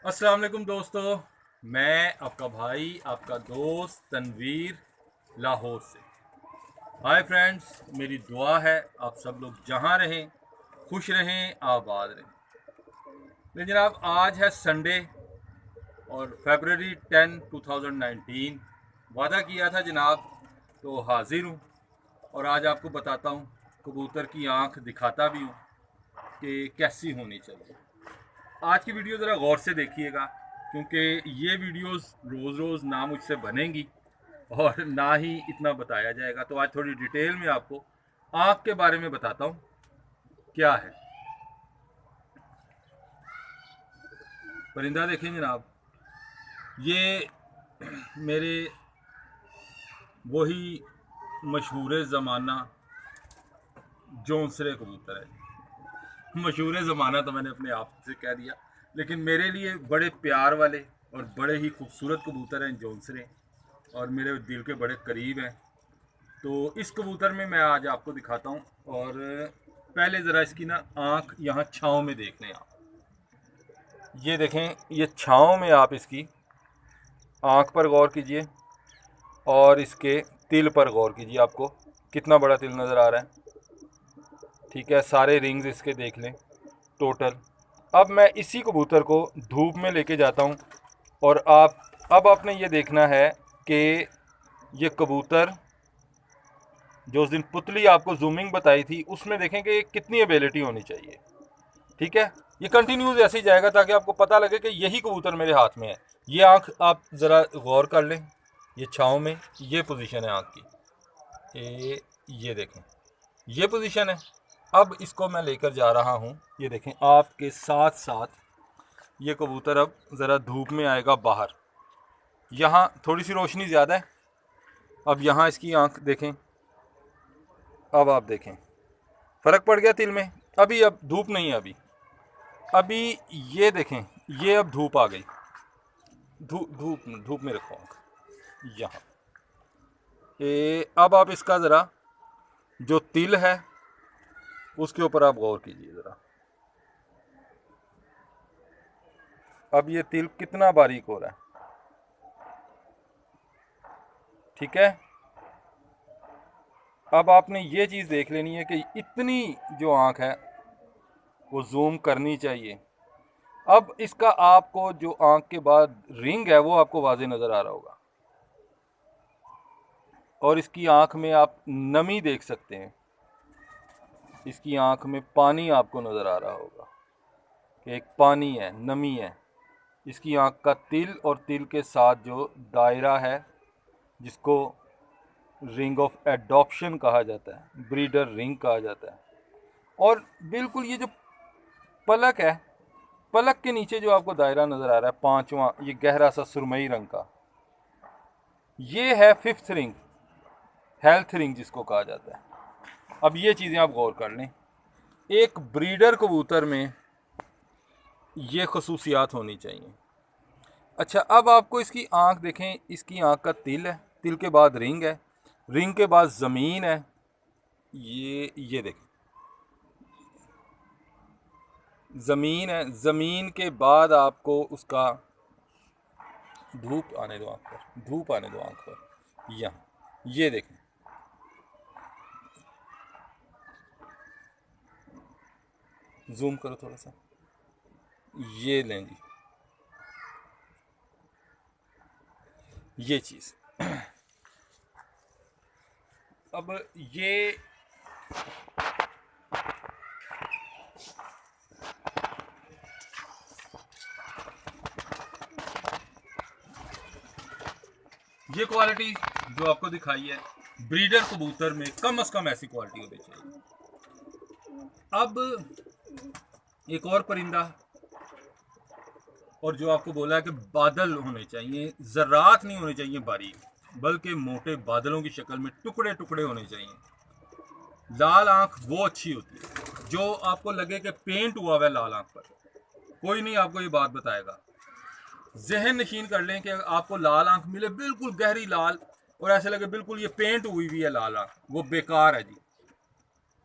अस्सलाम वालेकुम दोस्तों। मैं आपका भाई आपका दोस्त तनवीर लाहौर से। हाय फ्रेंड्स, मेरी दुआ है आप सब लोग जहां रहें खुश रहें आबाद रहें। लेकिन जनाब आज है संडे और फरवरी 10 2019 वादा किया था जनाब, तो हाजिर हूँ और आज आपको बताता हूँ, कबूतर की आंख दिखाता भी हूँ कि कैसी होनी चाहिए। आज की वीडियो ज़रा गौर से देखिएगा क्योंकि ये वीडियोस रोज़ रोज़ ना मुझसे बनेंगी और ना ही इतना बताया जाएगा। तो आज थोड़ी डिटेल में आपको आँख के बारे में बताता हूँ क्या है। परिंदा देखें जनाब, ये मेरे वही मशहूर ज़माना जौनसरे कबूतर है। मशहूर ज़माना तो मैंने अपने आप से कह दिया, लेकिन मेरे लिए बड़े प्यार वाले और बड़े ही खूबसूरत कबूतर हैं जौनसरे, और मेरे दिल के बड़े करीब हैं। तो इस कबूतर में मैं आज आपको दिखाता हूँ। और पहले ज़रा इसकी ना आँख यहाँ छाँव में देख लें आप। ये देखें, ये छाँव में आप इसकी आँख पर गौर कीजिए और इसके तिल पर गौर कीजिए। आपको कितना बड़ा तिल नज़र आ रहा है। ठीक है, सारे रिंग्स इसके देख लें टोटल। अब मैं इसी कबूतर को धूप में लेके जाता हूँ और अब आपने ये देखना है कि ये कबूतर जो उस दिन पुतली आपको जूमिंग बताई थी उसमें देखें कि कितनी एबिलिटी होनी चाहिए। ठीक है, ये कंटिन्यूस ऐसे ही जाएगा ताकि आपको पता लगे कि यही कबूतर मेरे हाथ में है। ये आँख आप ज़रा गौर कर लें, ये छाँव में ये पोजीशन है आँख की। ये देखें, ये पोजीशन है। अब इसको मैं लेकर जा रहा हूँ, ये देखें आपके साथ साथ ये कबूतर अब ज़रा धूप में आएगा बाहर। यहाँ थोड़ी सी रोशनी ज़्यादा है। अब यहाँ इसकी आँख देखें, अब आप देखें फ़र्क पड़ गया तिल में। अभी अब धूप नहीं है, अभी ये देखें, ये अब धूप आ गई। धूप धूप धूप में रखो आँख यहाँ। अब आप इसका ज़रा जो तिल है उसके ऊपर आप गौर कीजिए ज़रा। अब ये तिल कितना बारीक हो रहा है। ठीक है, अब आपने ये चीज़ देख लेनी है कि इतनी जो आँख है वो जूम करनी चाहिए। अब इसका आपको जो आँख के बाद रिंग है वो आपको वाज़े नज़र आ रहा होगा और इसकी आँख में आप नमी देख सकते हैं। इसकी आँख में पानी आपको नज़र आ रहा होगा कि एक पानी है, नमी है। इसकी आँख का तिल और तिल के साथ जो दायरा है जिसको रिंग ऑफ एडॉप्शन कहा जाता है, ब्रीडर रिंग कहा जाता है। और बिल्कुल ये जो पलक है, पलक के नीचे जो आपको दायरा नज़र आ रहा है पांचवा, ये गहरा सा सुरमई रंग का, ये है फिफ्थ रिंग, हेल्थ रिंग जिसको कहा जाता है। अब ये चीज़ें आप गौर कर लें, एक ब्रीडर कबूतर में ये खसूसियात होनी चाहिए। अच्छा, अब आपको इसकी आँख देखें, इसकी आँख का तिल है, तिल के बाद रिंग है, रिंग के बाद ज़मीन है। ये देखें, ज़मीन है, ज़मीन के बाद आपको उसका धूप आने दो आँख पर, धूप आने दो आँख पर। यहाँ ये देखें, जूम करो थोड़ा सा, ये लें जी, ये चीज़। अब ये क्वालिटी जो आपको दिखाई है, ब्रीडर कबूतर में कम से कम ऐसी क्वालिटी होनी चाहिए। अब एक और परिंदा, और जो आपको बोला है कि बादल होने चाहिए, ज़रात नहीं होने चाहिए बारीक, बल्कि मोटे बादलों की शक्ल में टुकड़े टुकड़े होने चाहिए। लाल आंख वो अच्छी होती है जो आपको लगे कि पेंट हुआ हुआ है लाल आंख पर। कोई नहीं आपको ये बात बताएगा। जहन नशीन कर लें कि आपको लाल आंख मिले बिल्कुल गहरी लाल और ऐसे लगे बिल्कुल ये पेंट हुई हुई है लाल आंख, वो बेकार है जी।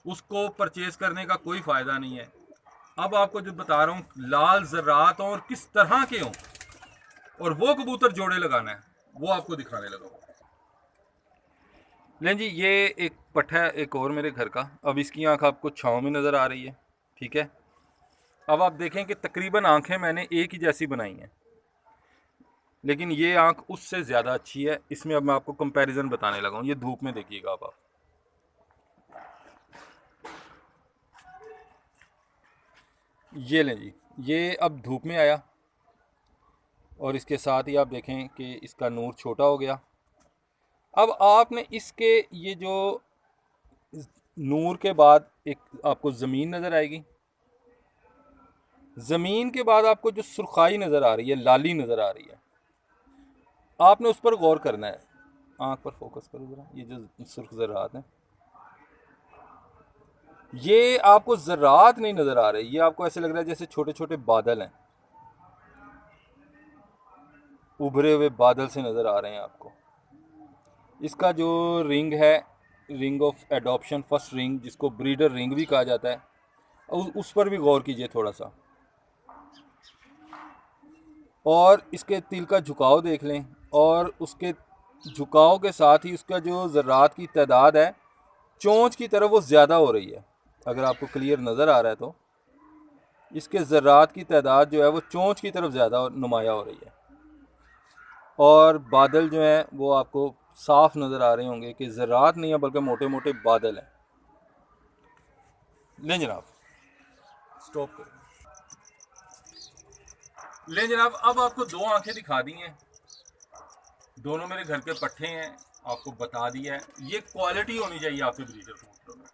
उसको परचेज करने का कोई फ़ायदा नहीं है। अब आपको जो बता रहा हूँ लाल ज़र्रात हों और किस तरह के हों, और वो कबूतर जोड़े लगाना है, वो आपको दिखाने लगा हूँ। लें जी, ये एक पट्ठा है एक और मेरे घर का। अब इसकी आंख आपको छाँव में नज़र आ रही है, ठीक है। अब आप देखें कि तकरीबन आंखें मैंने एक ही जैसी बनाई हैं, लेकिन ये आंख उससे ज़्यादा अच्छी है। इसमें अब मैं आपको कंपैरिजन बताने लगा हूँ। ये धूप में देखिएगा अब आप। ये लें जी, ये अब धूप में आया और इसके साथ ही आप देखें कि इसका नूर छोटा हो गया। अब आपने इसके ये जो नूर के बाद एक आपको ज़मीन नज़र आएगी। ज़मीन के बाद आपको जो सुर्खाई नज़र आ रही है, लाली नज़र आ रही है, आपने उस पर गौर करना है। आंख पर फोकस करो ज़रा, ये जो सुर्ख ज़रात हैं, ये आपको ज़रात नहीं नज़र आ रहे, ये आपको ऐसे लग रहा है जैसे छोटे छोटे बादल हैं, उभरे हुए बादल से नज़र आ रहे हैं आपको। इसका जो रिंग है, ring of adoption, first ring जिसको ब्रीडर रिंग भी कहा जाता है, उस पर भी गौर कीजिए थोड़ा सा। और इसके तिल का झुकाव देख लें, और उसके झुकाव के साथ ही उसका जो ज़रात की तादाद है चोंच की तरफ वो ज़्यादा हो रही है। अगर आपको क्लियर नज़र आ रहा है तो इसके ज़रात की तादाद जो है वो चोंच की तरफ ज़्यादा नुमाया हो रही है। और बादल जो हैं वो आपको साफ नज़र आ रहे होंगे कि ज़रात नहीं है बल्कि मोटे मोटे बादल हैं। लें जनाब, स्टॉप करें। लें जनाब, अब आपको दो आंखें दिखा दी हैं, दोनों मेरे घर के पट्ठे हैं, आपको बता दिया है। ये क्वालिटी होनी चाहिए आपके ब्रीडर कबूतरों में।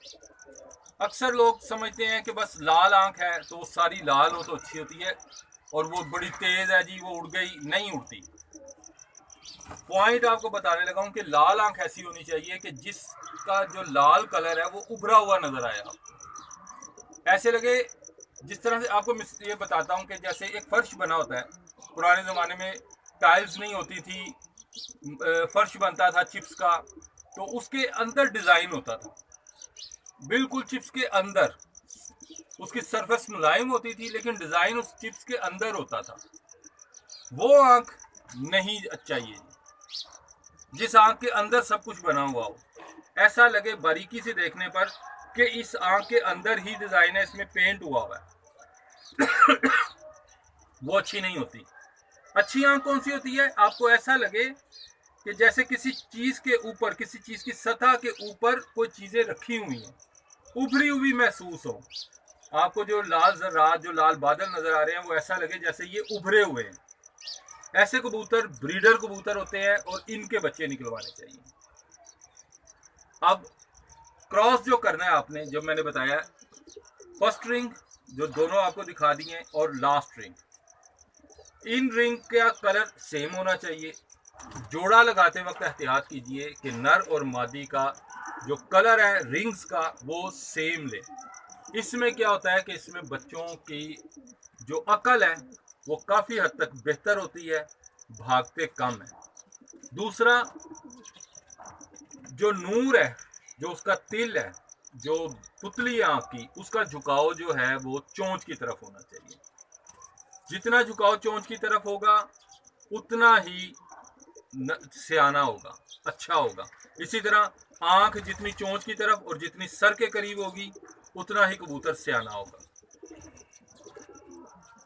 अक्सर लोग समझते हैं कि बस लाल आंख है तो सारी लाल हो तो अच्छी होती है, और वो बड़ी तेज़ है जी वो उड़ गई, नहीं उड़ती। पॉइंट आपको बताने लगा हूँ कि लाल आंख ऐसी होनी चाहिए कि जिसका जो लाल कलर है वो उभरा हुआ नजर आए आपको, ऐसे लगे जिस तरह से आपको ये बताता हूँ कि जैसे एक फर्श बना होता है। पुराने ज़माने में टाइल्स नहीं होती थी, फर्श बनता था चिप्स का, तो उसके अंदर डिज़ाइन होता था, बिल्कुल चिप्स के अंदर। उसकी सरफेस मुलायम होती थी लेकिन डिज़ाइन उस चिप्स के अंदर होता था। वो आंख नहीं चाहिए जिस आंख के अंदर सब कुछ बना हुआ हो, ऐसा लगे बारीकी से देखने पर कि इस आंख के अंदर ही डिज़ाइन है, इसमें पेंट हुआ हुआ है। वो अच्छी नहीं होती। अच्छी आंख कौन सी होती है? आपको ऐसा लगे कि जैसे किसी चीज़ के ऊपर, किसी चीज़ की सतह के ऊपर कोई चीज़ें रखी हुई हैं, उभरी हुई महसूस हो। आपको जो लाल ज़रात, जो लाल बादल नज़र आ रहे हैं, वो ऐसा लगे जैसे ये उभरे हुए हैं। ऐसे कबूतर ब्रीडर कबूतर होते हैं और इनके बच्चे निकलवाने चाहिए। अब क्रॉस जो करना है आपने, जब मैंने बताया फर्स्ट रिंग जो दोनों आपको दिखा दी हैं और लास्ट रिंग, इन रिंग का कलर सेम होना चाहिए। जोड़ा लगाते वक्त एहतियात कीजिए कि नर और मादी का जो कलर है रिंग्स का वो सेम ले। इसमें क्या होता है कि इसमें बच्चों की जो अकल है वो काफ़ी हद तक बेहतर होती है, भागते कम है। दूसरा, जो नूर है, जो उसका तिल है, जो पुतली आँख की, उसका झुकाव जो है वो चोंच की तरफ होना चाहिए। जितना झुकाव चोंच की तरफ होगा उतना ही सियाना होगा, अच्छा होगा। इसी तरह आँख जितनी चोंच की तरफ और जितनी सर के करीब होगी उतना ही कबूतर सियाना होगा।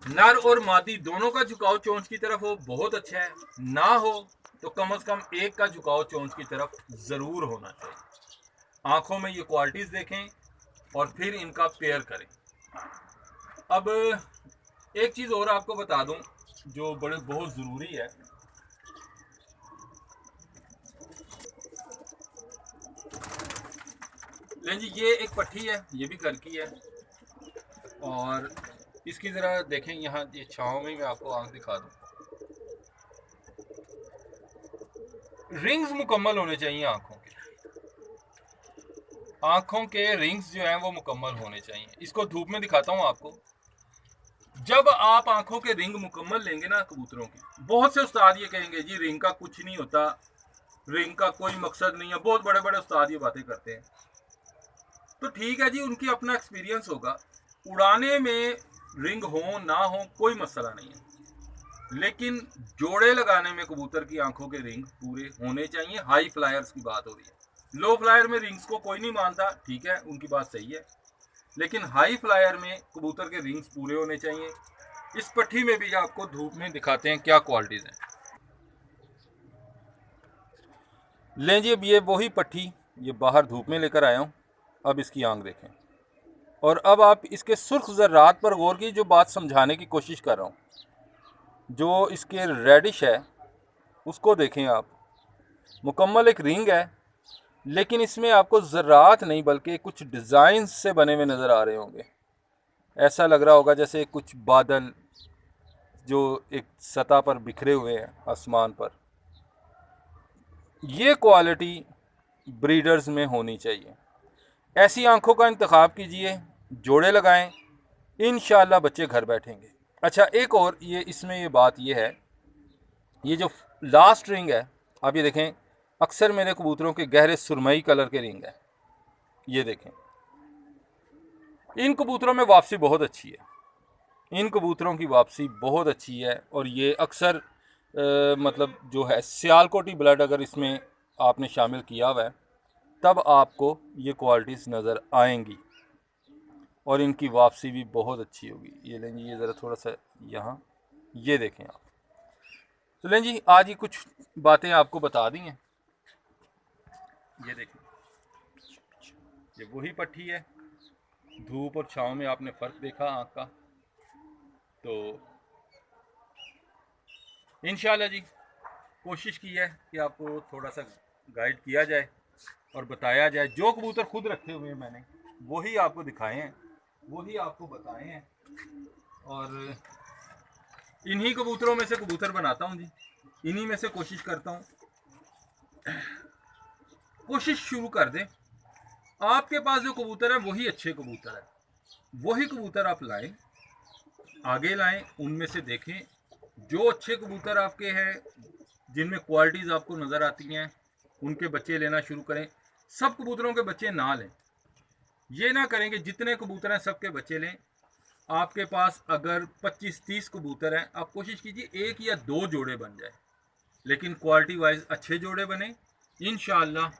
नर और मादी दोनों का झुकाव चोंच की तरफ हो बहुत अच्छा है, ना हो तो कम से कम एक का झुकाव चोंच की तरफ ज़रूर होना चाहिए। आँखों में ये क्वालिटीज़ देखें और फिर इनका पेयर करें। अब एक चीज़ और आपको बता दूं जो बहुत ज़रूरी है। लें जी, ये एक पट्टी है, ये भी घर की है, और इसकी ज़रा देखें यहाँ, ये छाँव में मैं आपको आँख दिखा दूँ। रिंग्स मुकम्मल होने चाहिए आँखों के, आँखों के रिंग्स जो हैं वो मुकम्मल होने चाहिए। इसको धूप में दिखाता हूँ आपको। जब आप आँखों के रिंग मुकम्मल लेंगे ना कबूतरों की, बहुत से उस्ताद ये कहेंगे जी रिंग का कुछ नहीं होता, रिंग का कोई मकसद नहीं है, बहुत बड़े बड़े उस्ताद ये बातें करते हैं। तो ठीक है जी, उनकी अपना एक्सपीरियंस होगा, उड़ाने में रिंग हो ना हो कोई मसला नहीं है, लेकिन जोड़े लगाने में कबूतर की आंखों के रिंग पूरे होने चाहिए। हाई फ्लायर्स की बात हो रही है, लो फ्लायर में रिंग्स को कोई नहीं मानता, ठीक है, उनकी बात सही है, लेकिन हाई फ्लायर में कबूतर के रिंग्स पूरे होने चाहिए। इस पट्टी में भी आपको धूप में दिखाते हैं क्या क्वालिटीज़ हैं। लें जी, अब ये वही पट्टी ये बाहर धूप में लेकर आया हूँ। अब इसकी आंख देखें, और अब आप इसके सुर्ख ज़र्रात पर गौर की, जो बात समझाने की कोशिश कर रहा हूँ। जो इसके रेडिश है उसको देखें आप, मुकम्मल एक रिंग है, लेकिन इसमें आपको ज़रात नहीं बल्कि कुछ डिज़ाइन से बने हुए नज़र आ रहे होंगे। ऐसा लग रहा होगा जैसे कुछ बादल जो एक सतह पर बिखरे हुए हैं आसमान पर। ये क्वालिटी ब्रीडर्स में होनी चाहिए। ऐसी आंखों का इंतखाब कीजिए, जोड़े लगाएं, इंशाल्लाह बच्चे घर बैठेंगे। अच्छा, एक और ये इसमें ये बात ये है, ये जो लास्ट रिंग है आप ये देखें, अक्सर मेरे कबूतरों के गहरे सुरमई कलर के रिंग है। ये देखें, इन कबूतरों में वापसी बहुत अच्छी है, इन कबूतरों की वापसी बहुत अच्छी है। और ये अक्सर मतलब जो है सियालकोटी ब्लड अगर इसमें आपने शामिल किया हुआ है तब आपको ये क्वालिटीज़ नज़र आएंगी, और इनकी वापसी भी बहुत अच्छी होगी। ये लें जी, ये ज़रा थोड़ा सा यहाँ ये देखें आप। तो लें जी, आज ही कुछ बातें आपको बता दी हैं। ये देखें, ये वही पट्टी है, धूप और छाँव में आपने फ़र्क देखा आँख का। तो इंशाल्लाह जी कोशिश की है कि आपको थोड़ा सा गाइड किया जाए और बताया जाए। जो कबूतर खुद रखे हुए हैं मैंने वही आपको दिखाए हैं, वही आपको बताए हैं, और इन्हीं कबूतरों में से कबूतर बनाता हूँ जी, इन्हीं में से कोशिश करता हूँ। कोशिश शुरू कर दें, आपके पास जो कबूतर है वही अच्छे कबूतर है, वही कबूतर आप लाएं, आगे लाएं, उनमें से देखें जो अच्छे कबूतर आपके हैं जिनमें क्वालिटीज़ आपको नज़र आती हैं, उनके बच्चे लेना शुरू करें। सब कबूतरों के बच्चे ना लें, ये ना करें कि जितने कबूतर हैं सबके बच्चे लें। आपके पास अगर 25-30 कबूतर हैं, आप कोशिश कीजिए एक या दो जोड़े बन जाए, लेकिन क्वालिटी वाइज अच्छे जोड़े बने। इंशाअल्लाह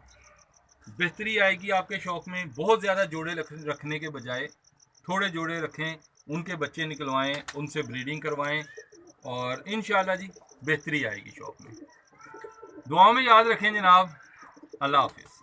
बेहतरी आएगी आपके शौक़ में। बहुत ज़्यादा जोड़े रखने के बजाय थोड़े जोड़े रखें, उनके बच्चे निकलवाएं, उनसे ब्रीडिंग करवाएं, और इंशाअल्लाह जी बेहतरी आएगी शौक़ में। दुआ में याद रखें जनाब। अल्लाह हाफिज़।